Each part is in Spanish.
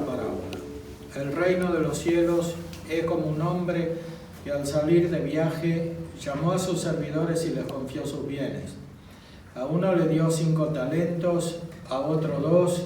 parábola. El reino de los cielos es como un hombre que al salir de viaje llamó a sus servidores y les confió sus bienes. A uno le dio 5 talentos, a otro 2,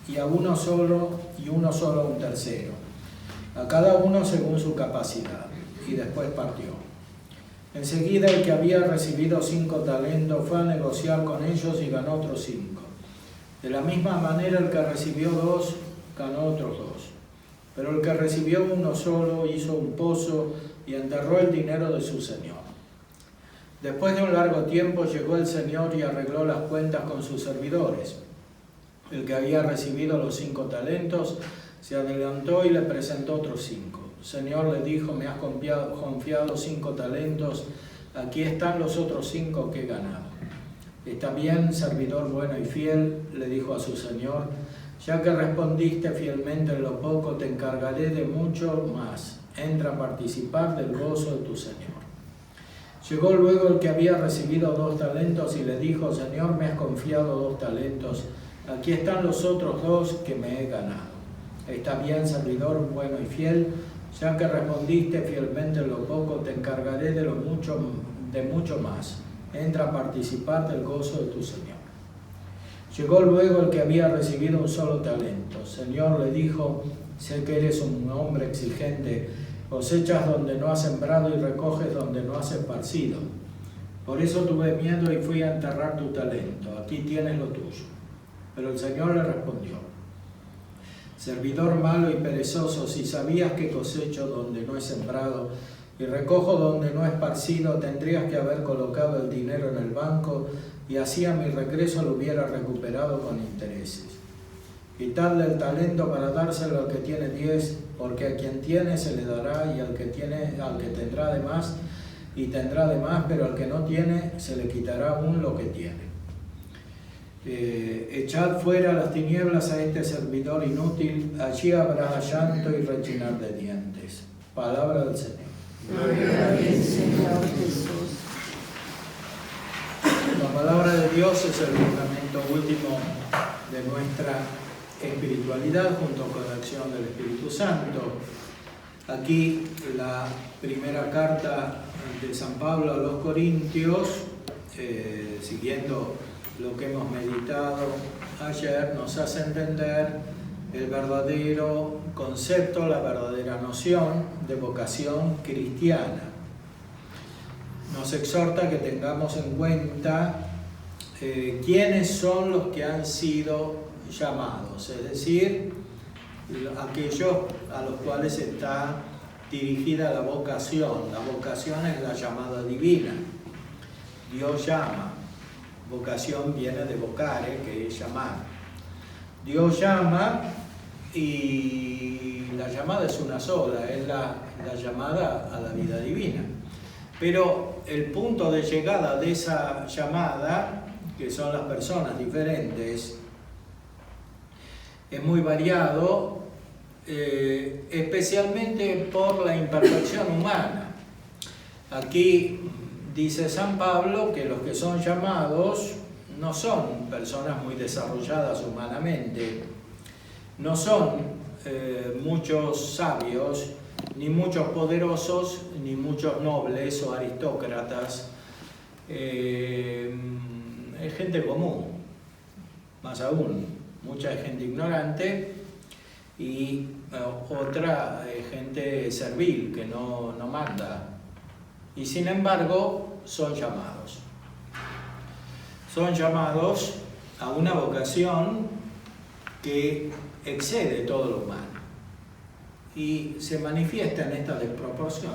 y a uno solo un tercero. A cada uno según su capacidad, y después partió. Enseguida el que había recibido 5 talentos fue a negociar con ellos y ganó otros 5. De la misma manera el que recibió 2 ganó otros 2. Pero el que recibió uno solo hizo un pozo y enterró el dinero de su señor. Después de un largo tiempo llegó el señor y arregló las cuentas con sus servidores. El que había recibido los 5 talentos se adelantó y le presentó otros 5. El Señor le dijo: me has confiado 5 talentos, aquí están los otros 5 que he ganado. Está bien, servidor bueno y fiel, le dijo a su señor, ya que respondiste fielmente en lo poco, te encargaré de mucho más. Entra a participar del gozo de tu señor. Llegó luego el que había recibido 2 talentos y le dijo: Señor, me has confiado 2 talentos, aquí están los otros 2 que me he ganado. Está bien, servidor bueno y fiel, ya que respondiste fielmente en lo poco, te encargaré de mucho más. Entra a participar del gozo de tu señor. Llegó luego el que había recibido un solo talento. Señor, le dijo: sé que eres un hombre exigente, cosechas donde no has sembrado y recoges donde no has esparcido. Por eso tuve miedo y fui a enterrar tu talento. Aquí tienes lo tuyo. Pero el Señor le respondió: servidor malo y perezoso, si sabías que cosecho donde no he sembrado y recojo donde no he esparcido, tendrías que haber colocado el dinero en el banco y así a mi regreso lo hubiera recuperado con intereses. Quitarle el talento para dárselo al que tiene 10, porque a quien tiene se le dará y al que tendrá de más, y tendrá de más, pero al que no tiene se le quitará aún lo que tiene. Echad fuera las tinieblas a este servidor inútil, allí habrá llanto y rechinar de dientes. Palabra del Señor. Gloria a ti, Señor Jesús. La palabra de Dios es el fundamento último de nuestra espiritualidad junto con la acción del Espíritu Santo. Aquí la primera carta de San Pablo a los Corintios, siguiendo lo que hemos meditado ayer, nos hace entender el verdadero concepto, la verdadera noción de vocación cristiana. Nos exhorta que tengamos en cuenta quiénes son los que han sido llamados, es decir, aquellos a los cuales está dirigida la vocación. La vocación es la llamada divina. Dios llama. Vocación viene de vocare, que es llamar. Dios llama y la llamada es una sola, es la llamada a la vida divina. Pero el punto de llegada de esa llamada, que son las personas diferentes, es muy variado, especialmente por la imperfección humana. Aquí dice San Pablo que los que son llamados no son personas muy desarrolladas humanamente, no son muchos sabios, ni muchos poderosos, ni muchos nobles o aristócratas. Es gente común, más aún, mucha gente ignorante y otra gente servil que no manda. Y sin embargo, son llamados. Son llamados a una vocación que excede todo lo humano y se manifiesta en esta desproporción.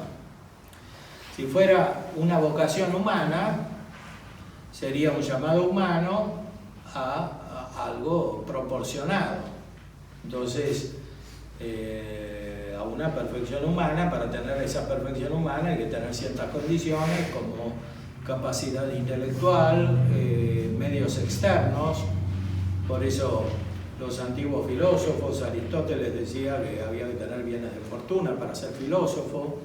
Si fuera una vocación humana, sería un llamado humano a algo proporcionado. Entonces, a una perfección humana, para tener esa perfección humana hay que tener ciertas condiciones como capacidad intelectual, medios externos. Por eso los antiguos filósofos, Aristóteles decía que había que tener bienes de fortuna para ser filósofo.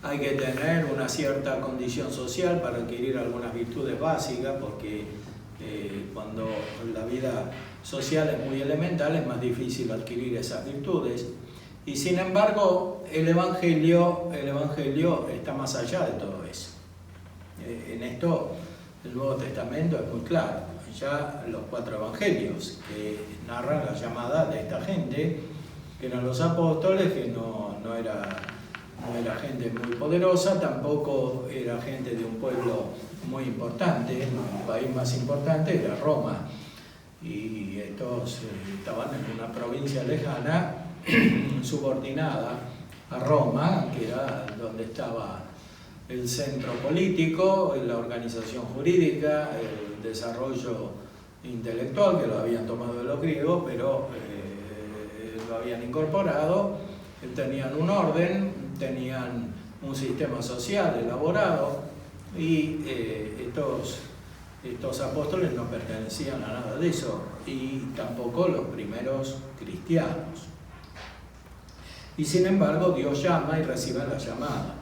Hay que tener una cierta condición social para adquirir algunas virtudes básicas, porque Cuando la vida social es muy elemental, es más difícil adquirir esas virtudes. Y sin embargo, el Evangelio está más allá de todo eso. En esto, el Nuevo Testamento es muy claro. Ya los 4 evangelios que narran la llamada de esta gente, que eran los apóstoles, que no era gente muy poderosa, tampoco era gente de un pueblo muy importante. El país más importante era Roma, y estos estaban en una provincia lejana, subordinada a Roma, que era donde estaba el centro político, la organización jurídica, el desarrollo intelectual, que lo habían tomado de los griegos, pero lo habían incorporado. Tenían un orden, tenían un sistema social elaborado, y estos apóstoles no pertenecían a nada de eso, y tampoco los primeros cristianos. Y sin embargo, Dios llama y recibe la llamada.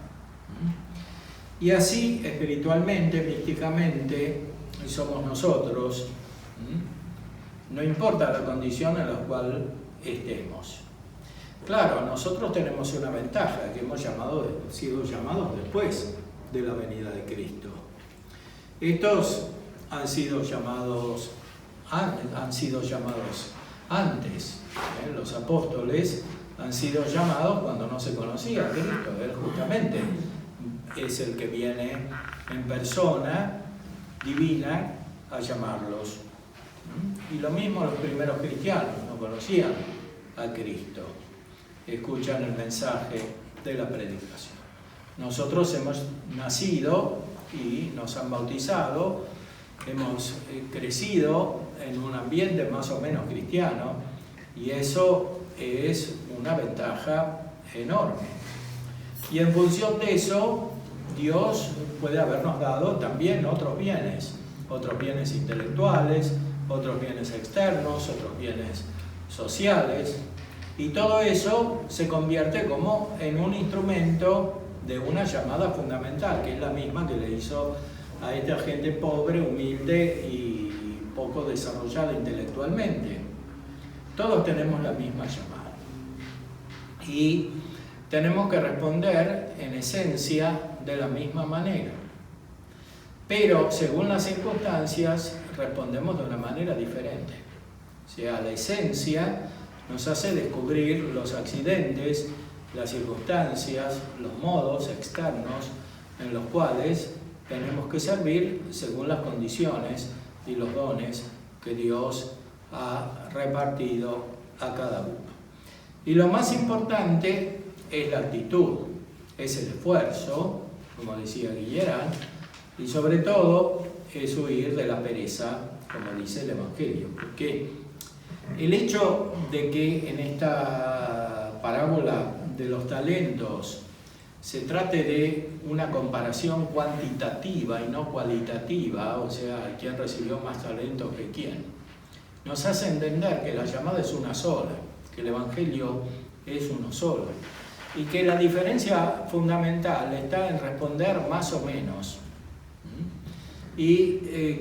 Y así, espiritualmente, místicamente, somos nosotros, no importa la condición en la cual estemos. Claro, nosotros tenemos una ventaja, que hemos sido llamados después de la venida de Cristo. Estos han sido llamados antes. Los apóstoles han sido llamados cuando no se conocía a Cristo. Él justamente es el que viene en persona divina a llamarlos. Y lo mismo los primeros cristianos, no conocían a Cristo. Escuchan el mensaje de la predicación. Nosotros hemos nacido y nos han bautizado, hemos crecido en un ambiente más o menos cristiano, y eso es una ventaja enorme. Y en función de eso, Dios puede habernos dado también otros bienes intelectuales, otros bienes externos, otros bienes sociales, y todo eso se convierte como en un instrumento de una llamada fundamental, que es la misma que le hizo a esta gente pobre, humilde y poco desarrollada intelectualmente. Todos tenemos la misma llamada y tenemos que responder en esencia de la misma manera, pero según las circunstancias respondemos de una manera diferente. O sea, la esencia nos hace descubrir los accidentes, las circunstancias, los modos externos en los cuales tenemos que servir según las condiciones y los dones que Dios ha repartido a cada uno. Y lo más importante es la actitud, es el esfuerzo, como decía Guillerán, y sobre todo es huir de la pereza, como dice el Evangelio, porque el hecho de que en esta parábola de los talentos se trate de una comparación cuantitativa y no cualitativa, o sea, quién recibió más talentos que quién, nos hace entender que la llamada es una sola, que el Evangelio es uno solo, y que la diferencia fundamental está en responder más o menos. Y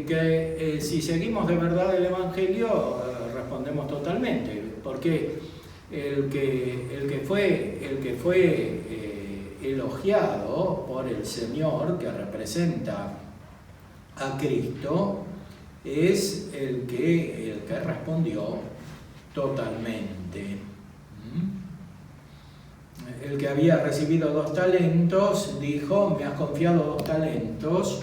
que si seguimos de verdad el Evangelio, respondemos totalmente, porque el que fue elogiado por el Señor, que representa a Cristo, es el que respondió totalmente. El que había recibido 2 talentos dijo: me has confiado 2 talentos,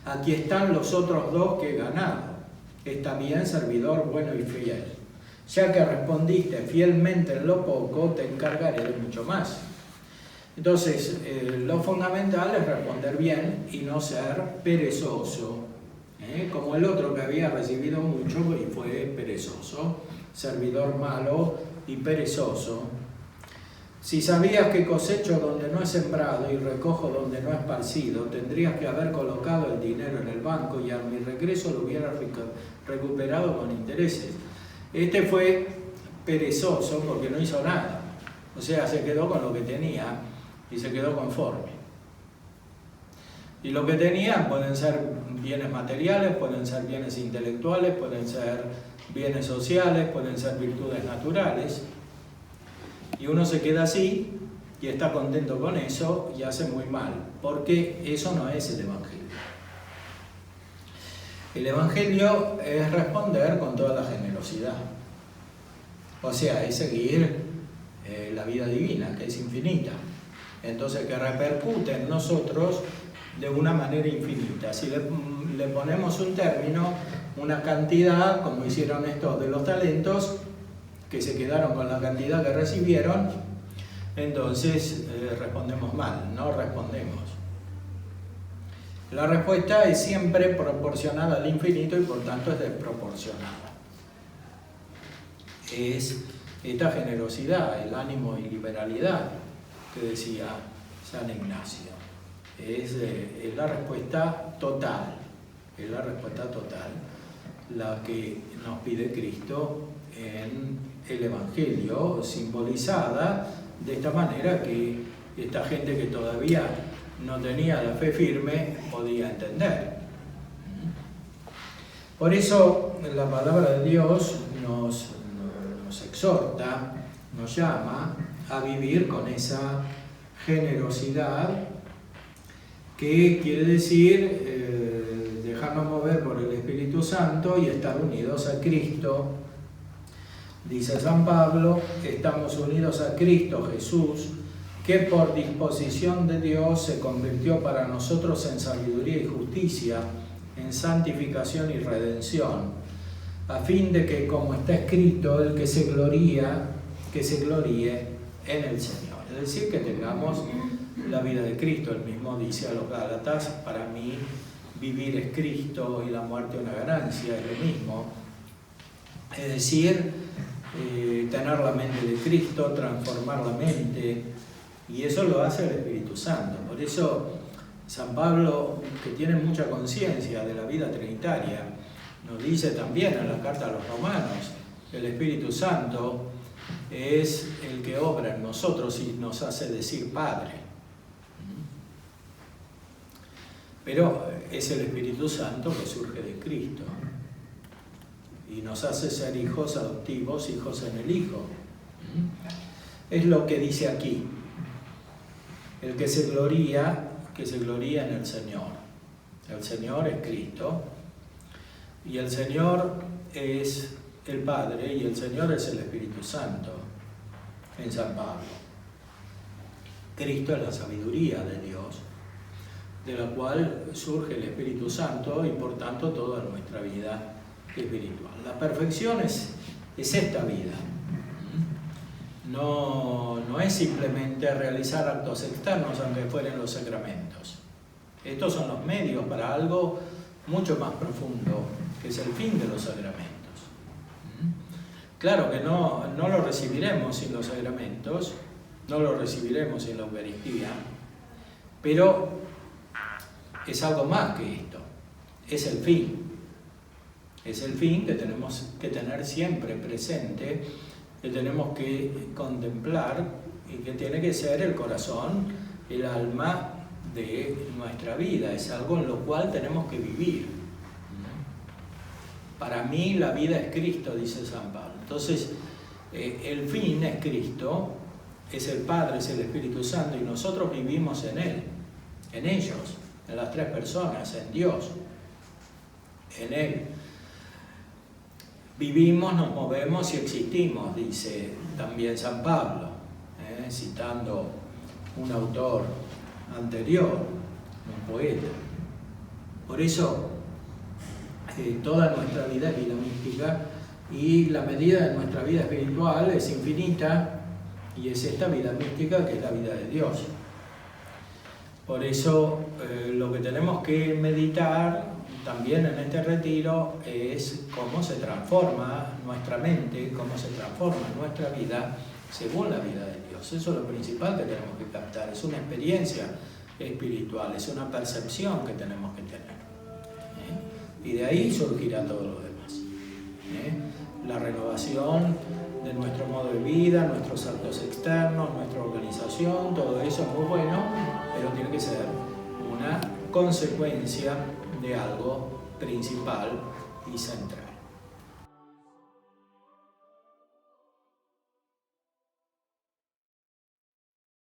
aquí están los otros 2 que he ganado. Está bien, servidor bueno y fiel. Ya que respondiste fielmente en lo poco, te encargaré de mucho más. Entonces, lo fundamental es responder bien y no ser perezoso, como el otro que había recibido mucho y fue perezoso, servidor malo y perezoso. Si sabías que cosecho donde no he sembrado y recojo donde no he esparcido, tendrías que haber colocado el dinero en el banco y a mi regreso lo hubieras recuperado con intereses. Este fue perezoso porque no hizo nada, o sea, se quedó con lo que tenía y se quedó conforme. Y lo que tenían pueden ser bienes materiales, pueden ser bienes intelectuales, pueden ser bienes sociales, pueden ser virtudes naturales. Y uno se queda así y está contento con eso y hace muy mal, porque eso no es el Evangelio. El Evangelio es responder con toda la generosidad. O sea, es seguir la vida divina, que es infinita. Entonces, que repercute en nosotros de una manera infinita. Si le ponemos un término, una cantidad, como hicieron estos de los talentos, que se quedaron con la cantidad que recibieron, entonces respondemos mal, no respondemos. La respuesta es siempre proporcional al infinito y por tanto es desproporcionada. Es esta generosidad, el ánimo y liberalidad que decía San Ignacio. Es la respuesta total, la que nos pide Cristo en el Evangelio, simbolizada de esta manera que esta gente que todavía no tenía la fe firme podía entender. Por eso la palabra de Dios nos exhorta, nos llama a vivir con esa generosidad, que quiere decir dejarnos mover por el Espíritu Santo y estar unidos a Cristo. Dice San Pablo, estamos unidos a Cristo Jesús, que por disposición de Dios se convirtió para nosotros en sabiduría y justicia, en santificación y redención, a fin de que, como está escrito, el que se gloríe en el Señor. Es decir, que tengamos la vida de Cristo. Él mismo dice a los Gálatas, para mí vivir es Cristo y la muerte una ganancia, es lo mismo. Es decir, tener la mente de Cristo, transformar la mente, y eso lo hace el Espíritu Santo. Por eso San Pablo, que tiene mucha conciencia de la vida trinitaria, nos dice también en la carta a los Romanos, el Espíritu Santo es el que obra en nosotros y nos hace decir Padre. Pero es el Espíritu Santo que surge de Cristo y nos hace ser hijos adoptivos, hijos en el Hijo. Es lo que dice aquí. El que se gloría en el Señor. El Señor es Cristo y el Señor es el Padre y el Señor es el Espíritu Santo en San Pablo. Cristo es la sabiduría de Dios, de la cual surge el Espíritu Santo y por tanto toda nuestra vida espiritual. La perfección es esta vida. No es simplemente realizar actos externos, aunque fueren los sacramentos. Estos son los medios para algo mucho más profundo, que es el fin de los sacramentos. Claro que no lo recibiremos sin los sacramentos, no lo recibiremos sin la Eucaristía, pero es algo más que esto, es el fin. Es el fin que tenemos que tener siempre presente, que tenemos que contemplar y que tiene que ser el corazón, el alma de nuestra vida. Es algo en lo cual tenemos que vivir. Para mí la vida es Cristo, dice San Pablo. Entonces, el fin es Cristo, es el Padre, es el Espíritu Santo y nosotros vivimos en Él, en ellos, en las tres personas, en Dios, en Él. Vivimos, nos movemos y existimos, dice también San Pablo, citando un autor anterior, un poeta. Por eso, toda nuestra vida es vida mística y la medida de nuestra vida espiritual es infinita y es esta vida mística que es la vida de Dios. Por eso, lo que tenemos que meditar también en este retiro es cómo se transforma nuestra mente, cómo se transforma nuestra vida según la vida de Dios. Eso es lo principal que tenemos que captar, es una experiencia espiritual, es una percepción que tenemos que tener. Y de ahí surgirá todo lo demás. La renovación de nuestro modo de vida, nuestros actos externos, nuestra organización, todo eso es muy bueno, pero tiene que ser una consecuencia de algo principal y central.